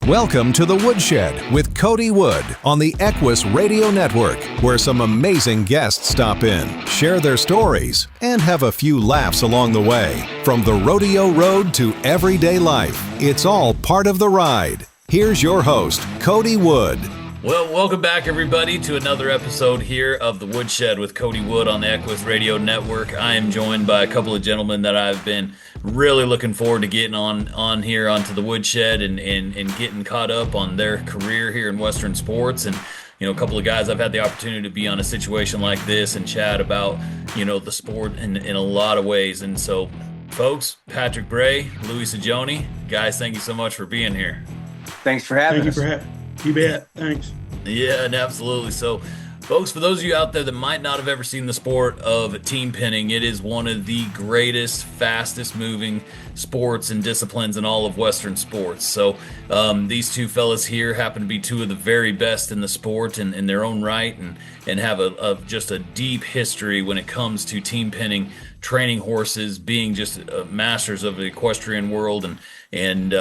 Welcome to the Woodshed with Cody Wood on the Equus Radio Network, where some amazing guests stop in, share their stories, and have a few laughs along the way. From the rodeo road to everyday life, it's all part of the ride. Here's your host, Cody Wood. Well, welcome back, everybody, to another episode here of the Woodshed with Cody Wood on the Equus Radio Network. I am joined by a couple of gentlemen that I've been really looking forward to getting on here onto the Woodshed and getting caught up on their career here in Western sports. And, you know, a couple of guys I've had the opportunity to be on a situation like this and chat about, you know, the sport in a lot of ways. And so, folks, Patrick Bray, Louie Saggione, guys, thank you so much for being here. Thanks for having us. You bet. Thanks. Yeah, and absolutely. So, folks, for those of you out there that might not have ever seen the sport of team pinning, it is one of the greatest, fastest moving sports and disciplines in all of Western sports. So these two fellas here happen to be two of the very best in the sport in their own right, and have just a deep history when it comes to team pinning, training horses, being just masters of the equestrian world. And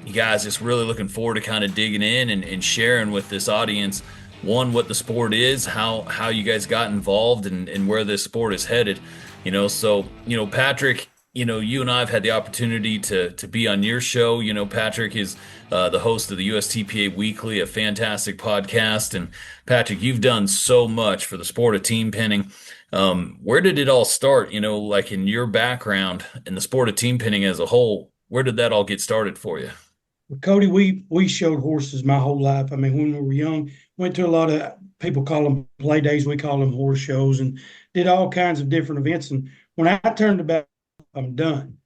you guys just really looking forward to kind of digging in and sharing with this audience, one, what the sport is, how you guys got involved, and where this sport is headed. You know, so, you know, Patrick, you know, you and I have had the opportunity to be on your show. You know, Patrick is the host of the USTPA Weekly, a fantastic podcast. And Patrick, you've done so much for the sport of team pinning. Where did it all start? You know, like in your background in the sport of team pinning as a whole, where did that all get started for you? Well, Cody, we showed horses my whole life. I mean, when we were young, went to a lot of, people call them play days, we call them horse shows, and did all kinds of different events. And when I turned about, I'm done.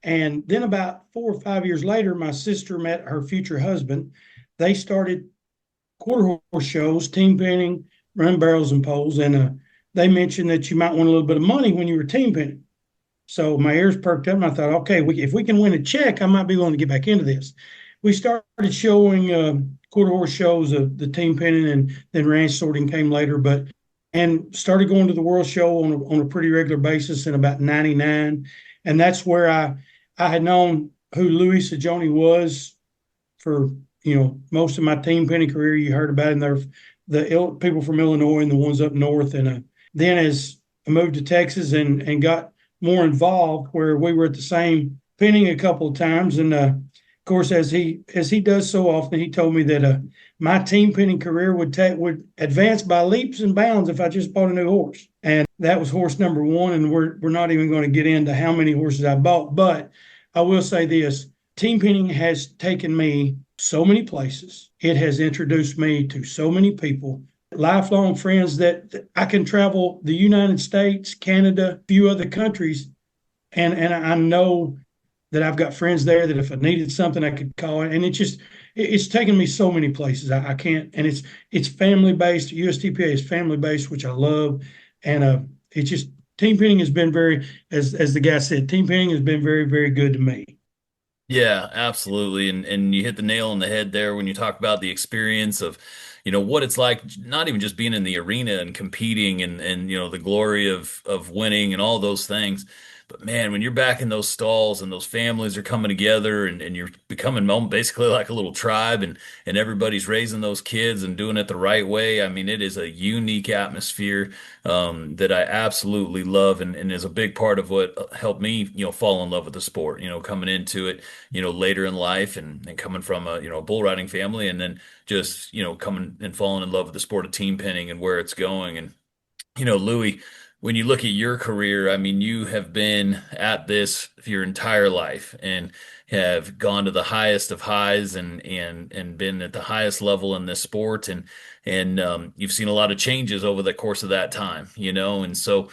And then about 4 or 5 years later, my sister met her future husband. They started quarter horse shows, team pinning, run barrels and poles. And they mentioned that you might want a little bit of money when you were team pinning. So my ears perked up, and I thought, okay, if we can win a check, I might be willing to get back into this. We started showing quarter horse shows of the team pinning, and then ranch sorting came later, and started going to the World Show on a pretty regular basis in about 99. And that's where I had known who Louie Saggione was for, you know, most of my team pinning career. You heard about him there, the people from Illinois and the ones up north. And then as I moved to Texas and got more involved, where we were at the same pinning a couple of times. And of course, as he does so often, he told me that my team pinning career would advance by leaps and bounds if I just bought a new horse. And that was horse number one. And we're not even going to get into how many horses I bought. But I will say this, team pinning has taken me so many places. It has introduced me to so many people, lifelong friends that I can travel the United States, Canada, a few other countries. And I know that I've got friends there that if I needed something, I could call it. And it's taken me so many places. I can't, and it's family based. USTPA is family based, which I love. And it's just, team pinning has been very, as the guy said, team pinning has been very, very good to me. Yeah, absolutely. And you hit the nail on the head there when you talk about the experience of, you know, what it's like, not even just being in the arena and competing and you know, the glory of winning and all those things. But man, when you're back in those stalls and those families are coming together and you're becoming basically like a little tribe and everybody's raising those kids and doing it the right way. I mean, it is a unique atmosphere that I absolutely love and is a big part of what helped me, you know, fall in love with the sport, you know, coming into it, you know, later in life and coming from a, you know, a bull riding family, and then just, you know, coming and falling in love with the sport of team pinning and where it's going. And, you know, Louie, when you look at your career, I mean, you have been at this for your entire life and have gone to the highest of highs and been at the highest level in this sport. And you've seen a lot of changes over the course of that time, you know? And so,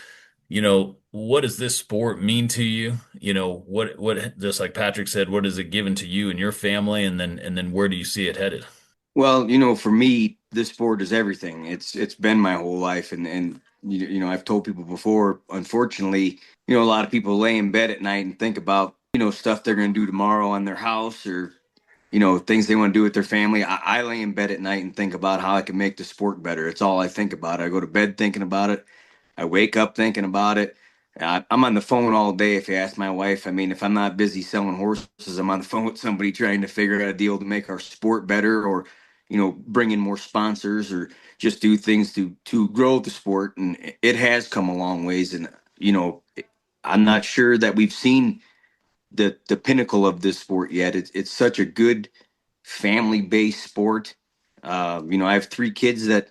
you know, what does this sport mean to you? You know, what, just like Patrick said, what is it given to you and your family? And then where do you see it headed? Well, you know, for me, this sport is everything. It's been my whole life. And you know, I've told people before, unfortunately, you know, a lot of people lay in bed at night and think about, you know, stuff they're going to do tomorrow on their house or, you know, things they want to do with their family. I lay in bed at night and think about how I can make the sport better. It's all I think about. I go to bed thinking about it. I wake up thinking about it. I'm on the phone all day. If you ask my wife, I mean, if I'm not busy selling horses, I'm on the phone with somebody trying to figure out a deal to make our sport better, or, bring in more sponsors, or just do things to grow the sport. And it has come a long ways. And, I'm not sure that we've seen the pinnacle of this sport yet. It's such a good family based sport. I have 3 kids that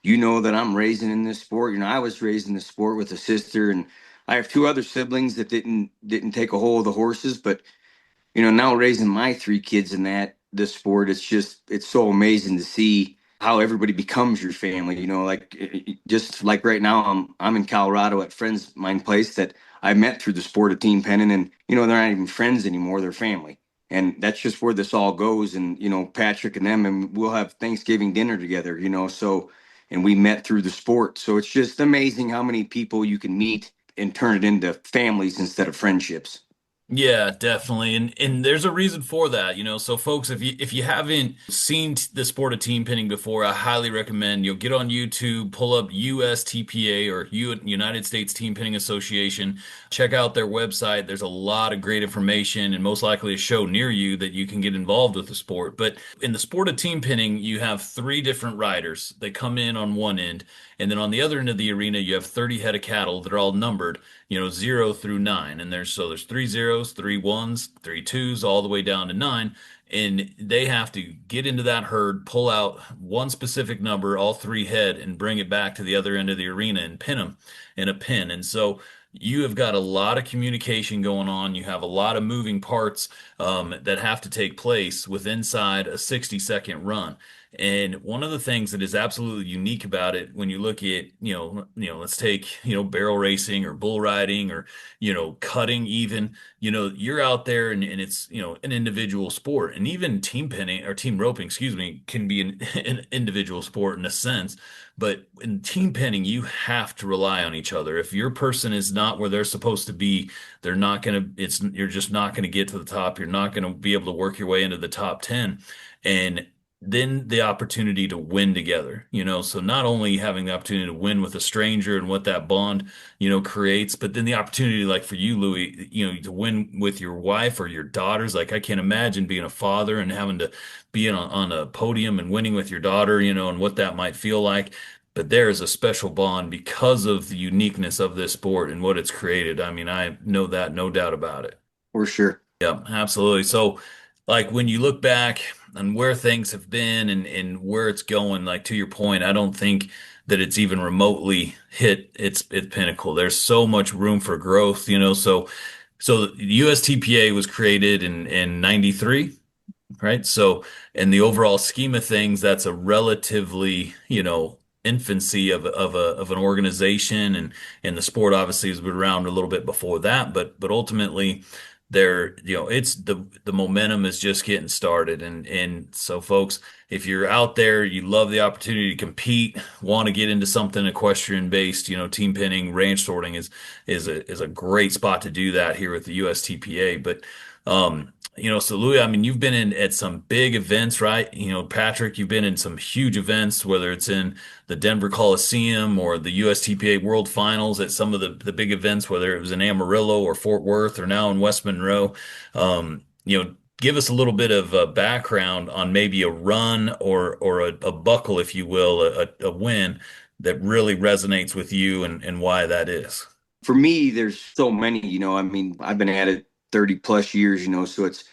that I'm raising in this sport. I was raised in the sport with a sister, and I have 2 other siblings that didn't take a hold of the horses. But now raising my 3 kids in this sport, it's so amazing to see how everybody becomes your family. Just like right now, I'm in Colorado at friends of mine place that I met through the sport of team penning, and they're not even friends anymore; they're family. And that's just where this all goes. And Patrick and them, and we'll have Thanksgiving dinner together. So, and we met through the sport. So it's just amazing how many people you can meet and turn it into families instead of friendships. Yeah, definitely. And there's a reason for that, you know. So folks, if you haven't seen the sport of team pinning before, I highly recommend you'll get on YouTube, pull up USTPA or United States Team Pinning Association, check out their website. There's a lot of great information and most likely a show near you that you can get involved with the sport. But in the sport of team pinning, you have 3 different riders. They come in on one end, and then on the other end of the arena, you have 30 head of cattle that are all numbered, 0 through 9. And there's 3 zeros, 3 ones, 3 twos, all the way down to 9. And they have to get into that herd, pull out one specific number, all 3 head, and bring it back to the other end of the arena and pin them in a pin. And so you have got a lot of communication going on. You have a lot of moving parts that have to take place with inside a 60-second run. And one of the things that is absolutely unique about it, when you look at, let's take, barrel racing or bull riding or, cutting even, you're out there and it's, an individual sport. And even team pinning or team roping, excuse me, can be an individual sport in a sense. But in team pinning, you have to rely on each other. If your person is not where they're supposed to be, you're just not gonna get to the top. You're not gonna be able to work your way into the top 10. And then the opportunity to win together, so not only having the opportunity to win with a stranger and what that bond, creates, but then the opportunity, like for you, Louie, to win with your wife or your daughters. Like I can't imagine being a father and having to be on a podium and winning with your daughter, and what that might feel like. But there is a special bond because of the uniqueness of this sport and what it's created. I mean, I know that, no doubt about it. For sure. Yeah, absolutely. So, like when you look back on where things have been and where it's going, like to your point, I don't think that it's even remotely hit its pinnacle. There's so much room for growth, So the USTPA was created in 93, right? So in the overall scheme of things, that's a relatively, infancy of an organization, and the sport obviously has been around a little bit before that, but ultimately there, it's the momentum is just getting started. And so folks, if you're out there, you love the opportunity to compete, want to get into something equestrian based, team pinning, ranch sorting is a great spot to do that here with the USTPA. But so Louis, I mean, you've been in at some big events, right? Patrick, you've been in some huge events, whether it's in the Denver Coliseum or the USTPA World Finals at some of the big events, whether it was in Amarillo or Fort Worth or now in West Monroe. Give us a little bit of a background on maybe a run or a buckle, if you will, a win that really resonates with you and why that is. For me, there's so many, I mean, I've been at it 30 plus years, so it's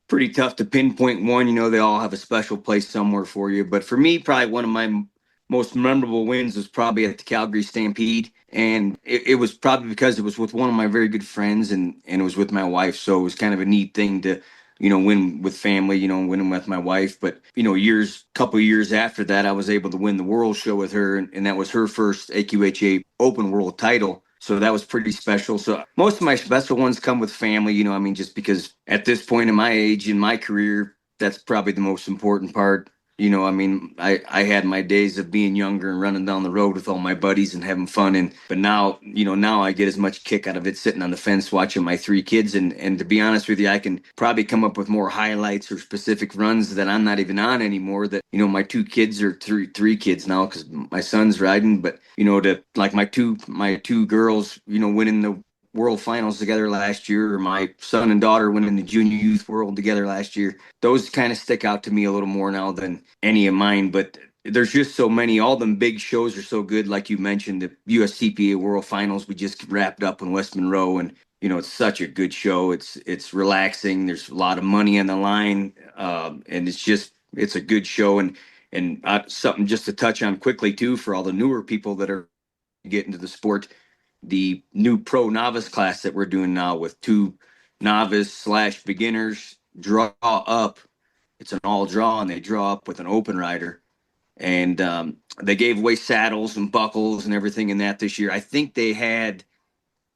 pretty tough to pinpoint one. They all have a special place somewhere for you. But for me, probably one of my most memorable wins was probably at the Calgary Stampede. And it was probably because it was with one of my very good friends, and it was with my wife. So it was kind of a neat thing to, win with family, winning with my wife. But, couple of years after that, I was able to win the World Show with her. And that was her first AQHA Open World title. So that was pretty special. So most of my special ones come with family, I mean, just because at this point in my age, in my career, that's probably the most important part. You know, I mean, I had my days of being younger and running down the road with all my buddies and having fun. But now, now I get as much kick out of it sitting on the fence watching my three kids. And to be honest with you, I can probably come up with more highlights or specific runs that I'm not even on anymore. That, my two kids are three kids now because my son's riding. But, to like my two girls, winning the World Finals together last year, or my son and daughter winning the Junior Youth World together last year. Those kind of stick out to me a little more now than any of mine. But there's just so many. All them big shows are so good. Like you mentioned, the USTPA World Finals we just wrapped up in West Monroe, and it's such a good show. It's relaxing. There's a lot of money on the line, and it's a good show. And something just to touch on quickly too for all the newer people that are getting to the sport, the new pro novice class that we're doing now with two novice/beginners draw up. It's an all draw, and they draw up with an open rider. And they gave away saddles and buckles and everything in that this year. I think they had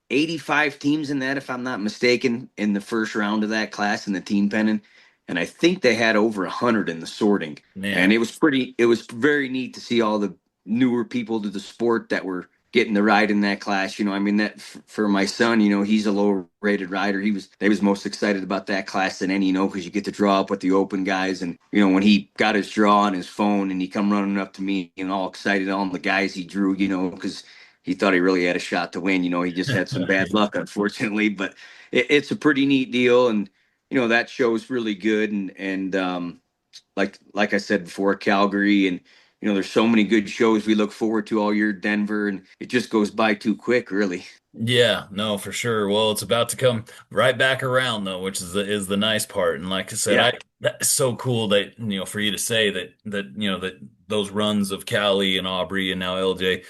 85 teams in that, if I'm not mistaken, in the first round of that class in the team pennant. And I think they had over 100 in the sorting. Man. And it was very neat to see all the newer people to the sport that were getting the ride in that class. I mean, that for my son, he's a lower rated rider. They was most excited about that class than any, because you get to draw up with the open guys. And, when he got his draw on his phone and he come running up to me and all excited on the guys he drew, because he thought he really had a shot to win. He just had some bad luck, unfortunately. But it's a pretty neat deal, and that show's really good. And like I said before, Calgary, and there's so many good shows we look forward to all year. Denver, and it just goes by too quick, really. Yeah, no, for sure. Well, it's about to come right back around though, which is the nice part. And like I said, Yeah. that's so cool that for you to say that those runs of Callie and Aubrey and now LJ,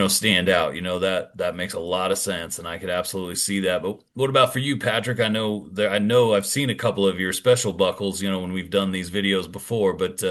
stand out. That makes a lot of sense, and I could absolutely see that. But what about for you, Patrick? I know I've seen a couple of your special buckles, when we've done these videos before. But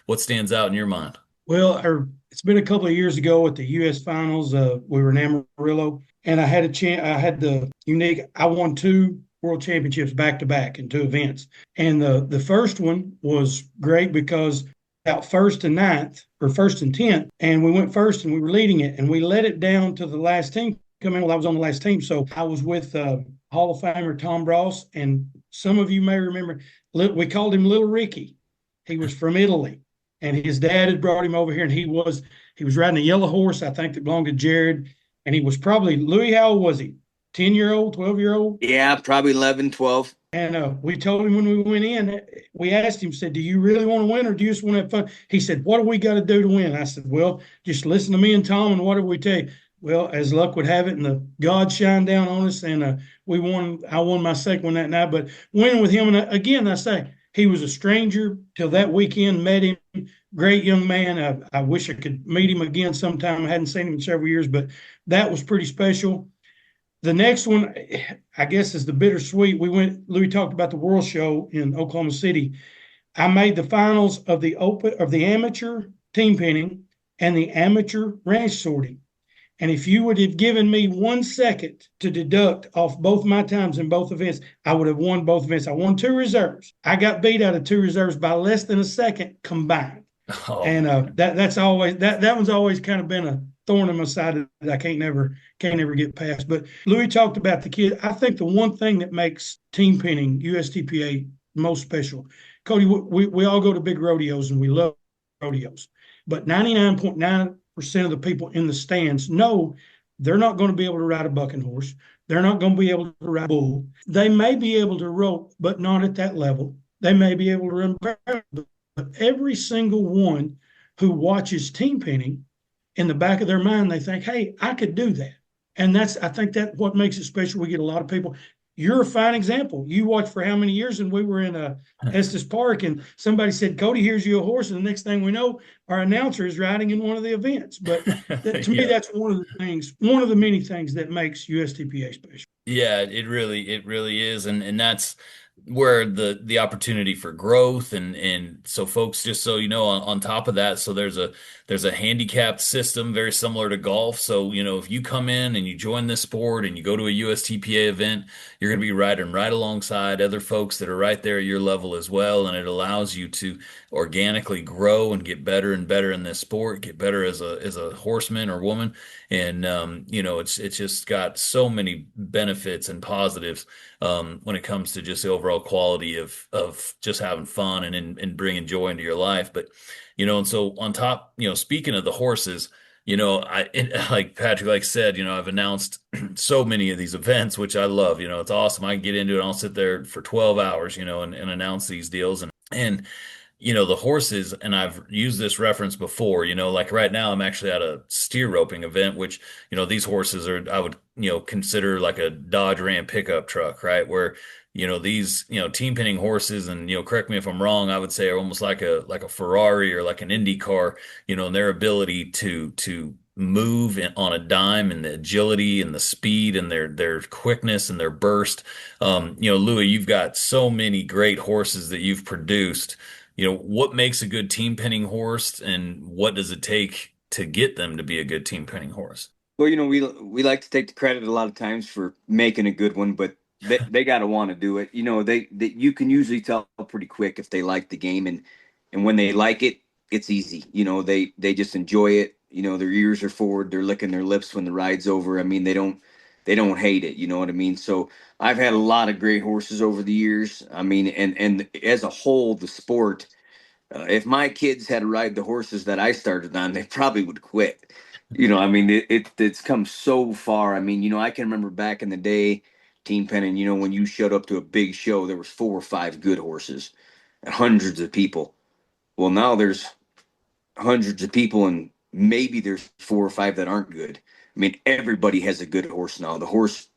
what stands out in your mind? Well, it's been a couple of years ago at the U.S. Finals. We were in Amarillo, and I had I had the unique. I won two world championships back to back in two events, and the first one was great because out first and ninth or first and 10th, and we went first and we were leading it, and we let it down to the last team come in. Well, I was on the last team, so I was with Hall of Famer Tom Bross, and some of you may remember we called him Little Ricky. He was from Italy, and his dad had brought him over here, and he was riding a yellow horse, I think, that belonged to Jared, and he was probably, Louie, how old was he? 10-year-old, 12-year-old? Yeah, probably 11, 12. And we told him when we went in, we asked him, said, do you really want to win, or do you just want to have fun? He said, what do we got to do to win? I said, well, just listen to me and Tom, and what did we tell you? Well, as luck would have it, and the God shined down on us, and we won. I won my second one that night, but winning with him, and again, I say, he was a stranger till that weekend, met him, great young man. I wish I could meet him again sometime. I hadn't seen him in several years, but that was pretty special. The next one, I guess, is the bittersweet. Louis talked about the World Show in Oklahoma City. I made the finals of the amateur team pinning and the amateur ranch sorting. And if you would have given me 1 second to deduct off both my times in both events, I would have won both events. I won two reserves. I got beat out of two reserves by less than a second combined. Oh. And that's always that one's always kind of been a thorn in my side that I can't never get past. But Louis talked about the kid. I think the one thing that makes team pinning USTPA most special, Cody, we all go to big rodeos and we love rodeos, but 99.9% of the people in the stands know they're not going to be able to ride a bucking horse. They're not going to be able to ride a bull. They may be able to rope, but not at that level. They may be able to run, but every single one who watches team pinning, in the back of their mind, they think, hey, I could do that. And I think that what makes it special. We get a lot of people. You're a fine example. You watched for how many years? And we were in Estes Park, and somebody said, Cody, here's you a horse. And the next thing we know, our announcer is riding in one of the events. But to me, that's one of the many things that makes USTPA special. Yeah, it really is. And where the opportunity for growth and so folks, just so you know, on top of that, so there's a handicapped system very similar to golf. So if you come in and you join this sport and you go to a USTPA event, you're going to be riding right alongside other folks that are right there at your level as well, and it allows you to organically grow and get better and better in this sport, get better as a horseman or woman. And it's just got so many benefits and positives when it comes to just the overall quality of just having fun and bringing joy into your life. But and so on top, speaking of the horses, like Patrick, like said, I've announced so many of these events, which I love. It's awesome. I can get into it. I'll sit there for 12 hours, and announce these deals and the horses, and I've used this reference before, like right now I'm actually at a steer roping event, which, these horses are, I would, consider like a Dodge Ram pickup truck, right? Where, these, team pinning horses, and, correct me if I'm wrong, I would say are almost like a Ferrari or like an Indy car, in their ability to move on a dime, and the agility and the speed and their quickness and their burst. Louis, you've got so many great horses that you've produced. What makes a good team pinning horse, and what does it take to get them to be a good team pinning horse? Well, we like to take the credit a lot of times for making a good one, but they got to want to do it. They you can usually tell pretty quick if they like the game, and when they like it, it's easy. They just enjoy it. Their ears are forward, they're licking their lips when the ride's over. I mean, they don't hate it. You know what I mean? So I've had a lot of great horses over the years. I mean, and as a whole, the sport. If my kids had to ride the horses that I started on, they probably would quit. I mean, it's come so far. I mean, I can remember back in the day, team penning. When you showed up to a big show, there was 4 or 5 good horses, and hundreds of people. Well, now there's hundreds of people, and maybe there's 4 or 5 that aren't good. I mean, everybody has a good horse now. The horse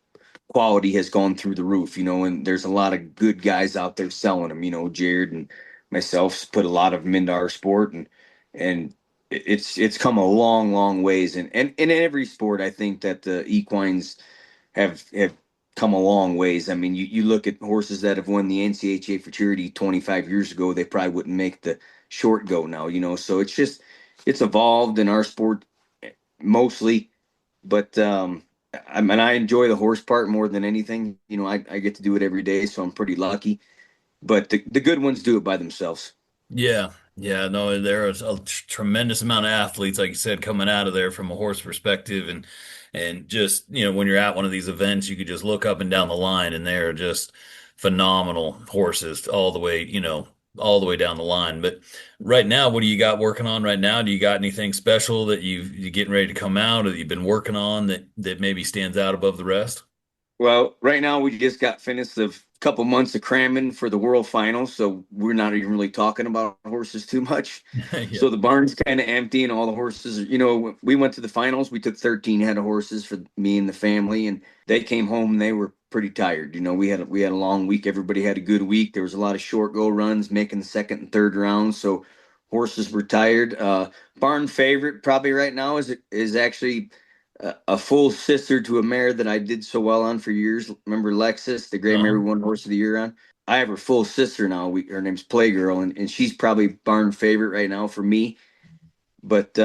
quality has gone through the roof, and there's a lot of good guys out there selling them. Jared and myself put a lot of them into our sport, and it's come a long, long ways. And in every sport, I think that the equines have come a long ways. I mean, you look at horses that have won the NCHA Futurity 25 years ago, they probably wouldn't make the short go now, so it's evolved in our sport mostly. But I mean, I enjoy the horse part more than anything. I get to do it every day, so I'm pretty lucky. But the good ones do it by themselves. Yeah, yeah, no, there's a tremendous amount of athletes, like you said, coming out of there from a horse perspective, and just when you're at one of these events, you could just look up and down the line, and they're just phenomenal horses all the way, all the way down the line. But right now, what do you got working on right now? Do you got anything special that you getting ready to come out, or that you've been working on that maybe stands out above the rest? Well, right now we just got finished a couple months of cramming for the World Finals, so we're not even really talking about horses too much. Yeah. So the barn's kind of empty, and all the horses. We went to the finals. We took 13 head of horses for me and the family, and they came home and they were pretty tired. We had a long week. Everybody had a good week. There was a lot of short go runs, making the second and third rounds, so horses were tired. Barn favorite probably right now is actually a full sister to a mare that I did so well on for years. Remember Lexus, the gray mare Uh-huh. we won horse of the year on? I have her full sister now. Her name's Playgirl, and she's probably barn favorite right now for me. But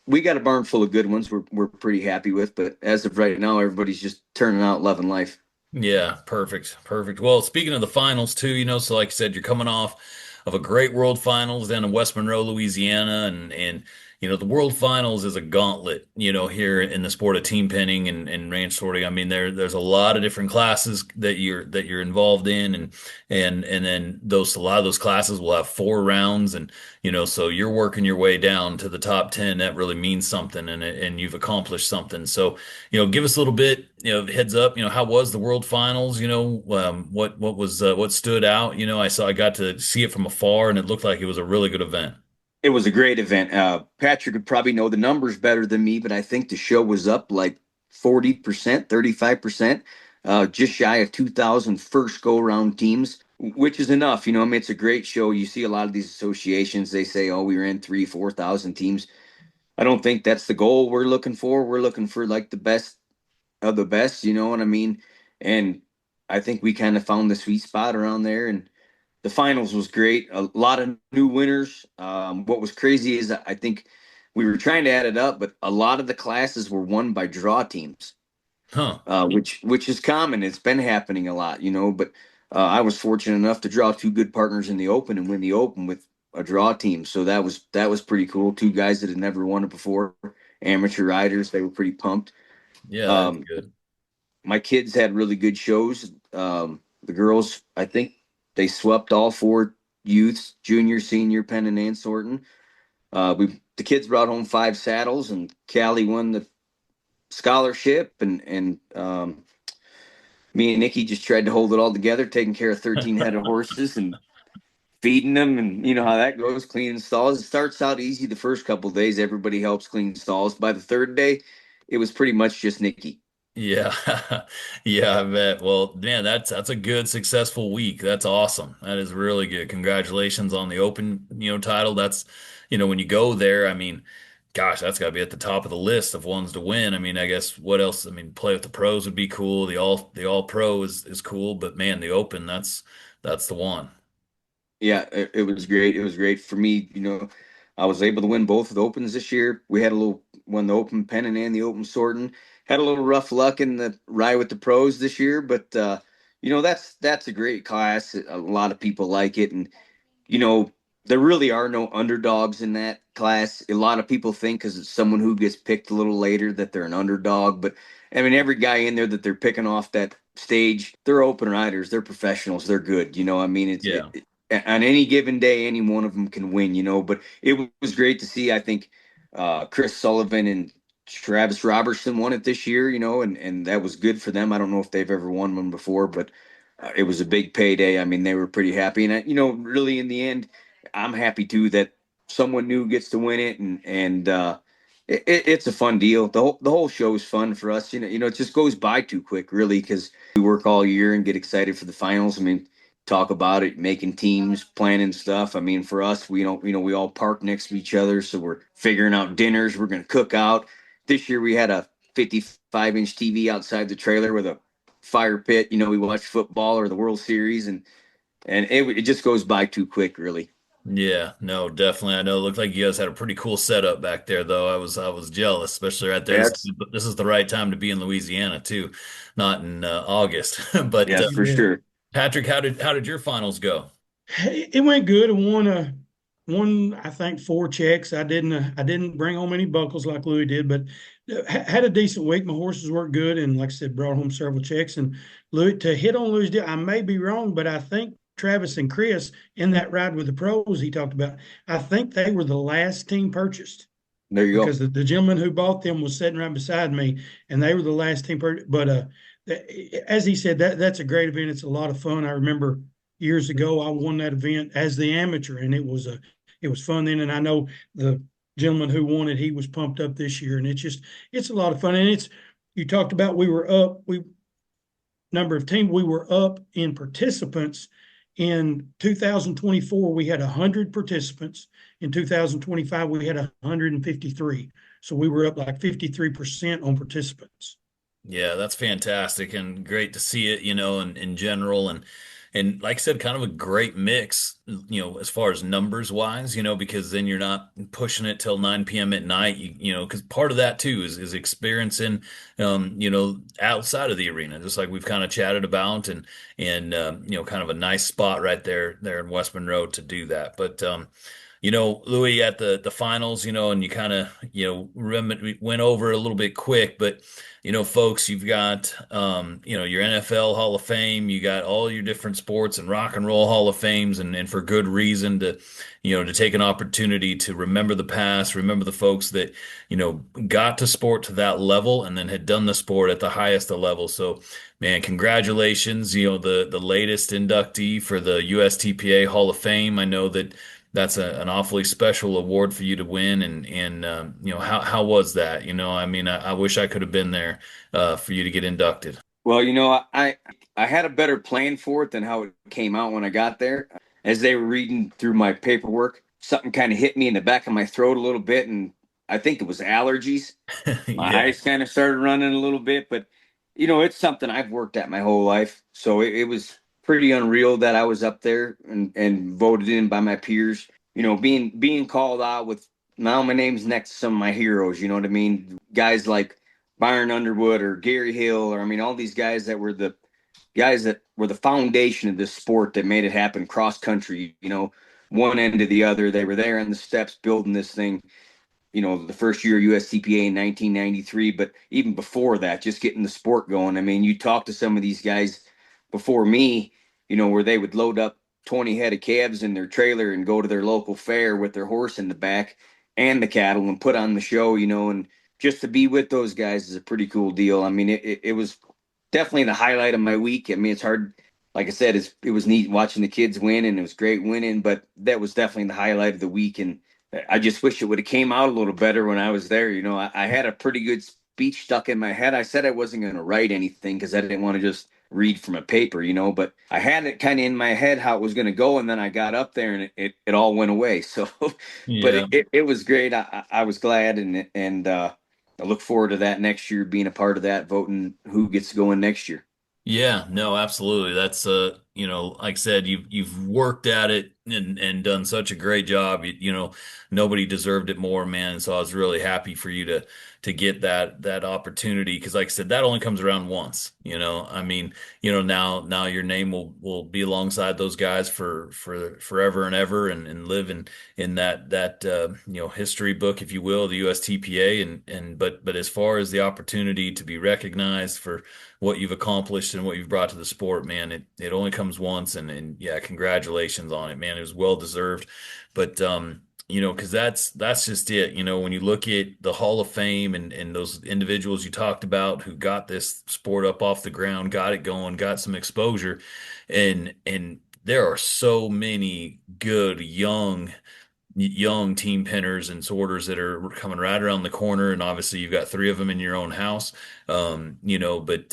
we got a barn full of good ones we're pretty happy with. But as of right now, everybody's just turning out loving life. Yeah, perfect. Perfect. Well, speaking of the finals too, so like I said, you're coming off of a great World Finals down in West Monroe, Louisiana, and the World Finals is a gauntlet, here in the sport of team penning and ranch sorting. I mean, there's a lot of different classes that you're involved in, and then a lot of those classes will have 4 rounds, and so you're working your way down to the top 10. That really means something, and you've accomplished something. So give us a little bit, heads up, how was the World Finals? What stood out? I got to see it from afar, and it looked like it was a really good event. It was a great event. Patrick would probably know the numbers better than me, but I think the show was up like 40%, 35%, just shy of 2,000 first go round teams, which is enough. I mean, it's a great show. You see a lot of these associations, they say, oh, we ran 4,000 teams. I don't think that's the goal we're looking for. We're looking for like the best of the best, you know what I mean? And I think we kind of found the sweet spot around there, and the finals was great. A lot of new winners. What was crazy is I think we were trying to add it up, but a lot of the classes were won by draw teams, Huh. which is common. It's been happening a lot, but I was fortunate enough to draw two good partners in the Open and win the Open with a draw team. So that was pretty cool. Two guys that had never won it before, amateur riders. They were pretty pumped. Yeah, that's Um, good. my kids had really good shows. The girls, I think they swept all four youths, junior, senior, Penn and Sorton. The kids brought home 5 saddles, and Callie won the scholarship, and me and Nikki just tried to hold it all together, taking care of 13 head of horses and feeding them, and you know how that goes, cleaning stalls. It starts out easy the first couple of days. Everybody helps clean stalls. By the third day, it was pretty much just Nikki. Yeah. Yeah, I bet. Well, man, that's a good successful week. That's awesome. That is really good. Congratulations on the open, title. That's, when you go there, I mean, gosh, that's got to be at the top of the list of ones to win. I mean, I guess what else? I mean, play with the pros would be cool. The all pro is cool, but man, the open, that's the one. Yeah, it was great. It was great for me. I was able to win both of the opens this year. We had a little won the Open Pennant and the Open Sorton. Had a little rough luck in the ride with the pros this year, but that's a great class. A lot of people like it, and you know, there really are no underdogs in that class. A lot of people think because it's someone who gets picked a little later that they're an underdog. But I mean, every guy in there that they're picking off that stage, they're open riders, they're professionals, they're good. I mean, Yeah. on any given day, any one of them can win. But it was great to see. I think Chris Sullivan and Travis Robertson won it this year. And that was good for them. I don't know if they've ever won one before, but it was a big payday. I mean, they were pretty happy, and really in the end, I'm happy too that someone new gets to win it, and it's a fun deal. The whole show is fun for us. It just goes by too quick, really, because we work all year and get excited for the finals. I mean, talk about it, making teams, planning stuff. I mean, for us, we don't, we all park next to each other, so we're figuring out dinners. We're gonna cook out. This year we had a 55-inch TV outside the trailer with a fire pit. We watch football or the World Series, and it just goes by too quick, really. Yeah, no, definitely. I know it looked like you guys had a pretty cool setup back there, though. I was jealous, especially right there. This, Yes, this is the right time to be in Louisiana too, not in August. But yes, for Yeah. sure. Patrick, how did your finals go? It went good. I won I think 4 checks. I didn't bring home any buckles like Louis did, but had a decent week. My horses worked good, and like I said, brought home several checks. And Louis, to hit on Louis' deal, I may be wrong, but I think Travis and Chris in that ride with the pros he talked about, I think they were the last team purchased There you go. because the gentleman who bought them was sitting right beside me, and they were the last team. But as he said, that's a great event. It's a lot of fun. I remember years ago I won that event as the amateur, and it was fun then. And I know the gentleman who won it, he was pumped up this year, and it's a lot of fun. And you talked about we number of teams we were up in participants. In 2024, we had 100 participants. In 2025, we had 153. So we were up like 53% on participants. Yeah, that's fantastic and great to see it, in general and like I said, kind of a great mix, as far as numbers wise, because then you're not pushing it till 9 p.m. at night, because part of that too is experiencing, outside of the arena, just like we've kind of chatted about and kind of a nice spot right there in West Monroe to do that. But Louis, at the finals, and you kind of, went over it a little bit quick, but folks, you've got, your NFL Hall of Fame, you got all your different sports and rock and roll Hall of Fames, and for good reason to take an opportunity to remember the past, remember the folks that, got to sport to that level and then had done the sport at the highest of level. So, man, congratulations, the latest inductee for the USTPA Hall of Fame. I know that's an awfully special award for you to win, and how was that? I mean, I wish I could have been there for you to get inducted. Well, I had a better plan for it than how it came out when I got there. As they were reading through my paperwork, something kind of hit me in the back of my throat a little bit, and I think it was allergies. My Yeah, eyes kind of started running a little bit, but It's something I've worked at my whole life. So it was pretty unreal that I was up there and voted in by my peers. Being called out with now my name's next to some of my heroes, you know what I mean? Guys like Byron Underwood or Gary Hill, or I mean all these guys that were the foundation of this sport that made it happen cross country, one end to the other. They were there on the steps building this thing, the first year USTPA in 1993, but even before that, just getting the sport going. I mean, you talk to some of these guys before me, where they would load up 20 head of calves in their trailer and go to their local fair with their horse in the back and the cattle and put on the show, and just to be with those guys is a pretty cool deal. I mean, it was definitely the highlight of my week. I mean, it's hard. Like I said, it was neat watching the kids win, and it was great winning, but that was definitely the highlight of the week. And I just wish it would have came out a little better when I was there. I had a pretty good speech stuck in my head. I said I wasn't going to write anything because I didn't want to just read from a paper, but I had it kind of in my head how it was going to go. And then I got up there and it all went away. So, but Yeah. it was great. I was glad. And I look forward to that next year, being a part of that, voting who gets to go in next year. Yeah, no, absolutely. That's like I said, you've worked at it and done such a great job. Nobody deserved it more, man. So I was really happy for you to get that opportunity because like I said, that only comes around once, I mean, now your name will be alongside those guys for forever and ever and live in that history book, if you will, the USTPA but as far as the opportunity to be recognized for what you've accomplished and what you've brought to the sport, man. It only comes once and yeah, congratulations on it, man. It was well deserved. But because that's just it. When you look at the Hall of Fame and those individuals you talked about who got this sport up off the ground, got it going, got some exposure, and there are so many good young team pinners and sorters that are coming right around the corner. And obviously you've got three of them in your own house. But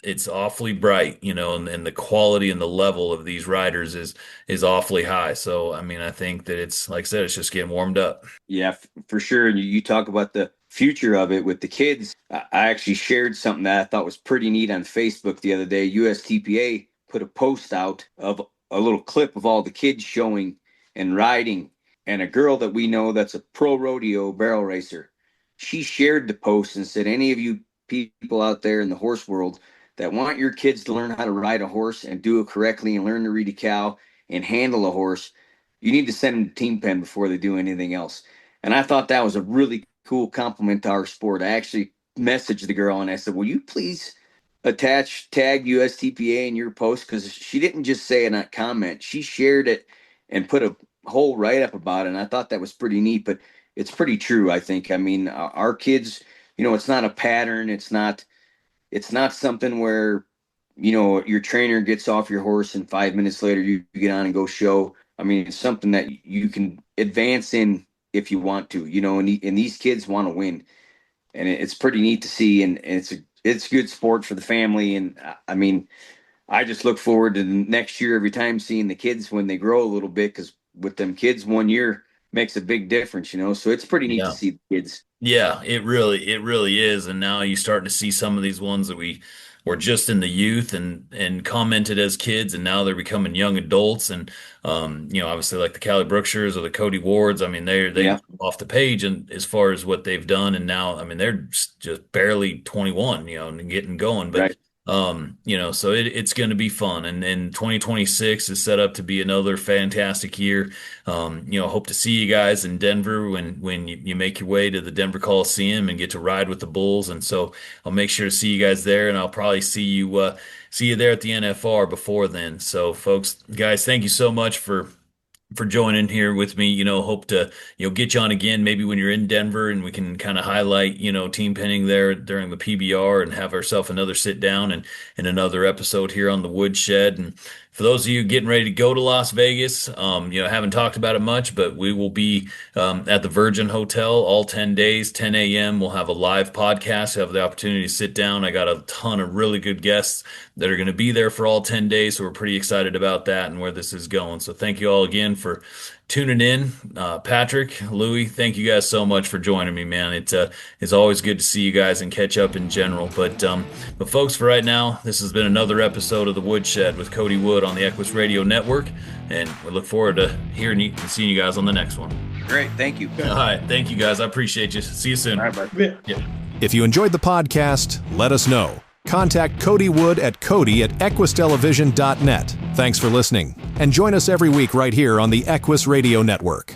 it's awfully bright, and the quality and the level of these riders is awfully high. So, I mean, I think that it's, like I said, it's just getting warmed up. Yeah, for sure. And you talk about the future of it with the kids. I actually shared something that I thought was pretty neat on Facebook the other day. USTPA put a post out of a little clip of all the kids showing and riding. And a girl that we know that's a pro rodeo barrel racer, she shared the post and said, any of you people out there in the horse world that want your kids to learn how to ride a horse and do it correctly and learn to read a cow and handle a horse, you need to send them to Team Pen before they do anything else. And I thought that was a really cool compliment to our sport. I actually messaged the girl and I said, will you please tag USTPA in your post? Because she didn't just say it on comment. She shared it and put a whole write up about it. And I thought that was pretty neat, but it's pretty true, I think. I mean, our kids, it's not a pattern. It's not something where, your trainer gets off your horse and 5 minutes later you get on and go show. I mean, it's something that you can advance in if you want to, and these kids want to win, and it's pretty neat to see, and it's good sport for the family, and I mean, I just look forward to the next year every time seeing the kids when they grow a little bit, because with them kids, 1 year makes a big difference, so it's pretty neat to Yeah. see the kids. Yeah, it really is. And now you're starting to see some of these ones that we were just in the youth and commented as kids, and now they're becoming young adults. And obviously like the Callie Brookshires or the Cody Wards. I mean, they Yeah, jump off the page and as far as what they've done, and now I mean they're just barely 21, and getting going. But right. so it's going to be fun, and 2026 is set up to be another fantastic year. Hope to see you guys in Denver when you make your way to the Denver Coliseum and get to ride with the Bulls. And so I'll make sure to see you guys there, and I'll probably see you there at the NFR before then. So, folks, guys, thank you so much for joining here with me. Hope to, get you on again, maybe when you're in Denver and we can kind of highlight, team penning there during the PBR and have ourselves another sit down and another episode here on the Woodshed. And for those of you getting ready to go to Las Vegas, haven't talked about it much, but we will be at the Virgin Hotel all 10 days, 10 a.m. We'll have a live podcast, have the opportunity to sit down. I got a ton of really good guests that are going to be there for all 10 days. So we're pretty excited about that and where this is going. So thank you all again for tuning in. Patrick, Louie, thank you guys so much for joining me, man. It's always good to see you guys and catch up in general. But folks, for right now, this has been another episode of the Woodshed with Cody Wood on the Equus Radio Network, and we look forward to hearing you and seeing you guys on the next one. Great, thank you. All right, thank you guys. I appreciate you. See you soon. All right, bud. Yeah. If you enjoyed the podcast, let us know. Contact Cody Wood at cody@equustelevision.net. Thanks for listening, and join us every week right here on the Equus Radio Network.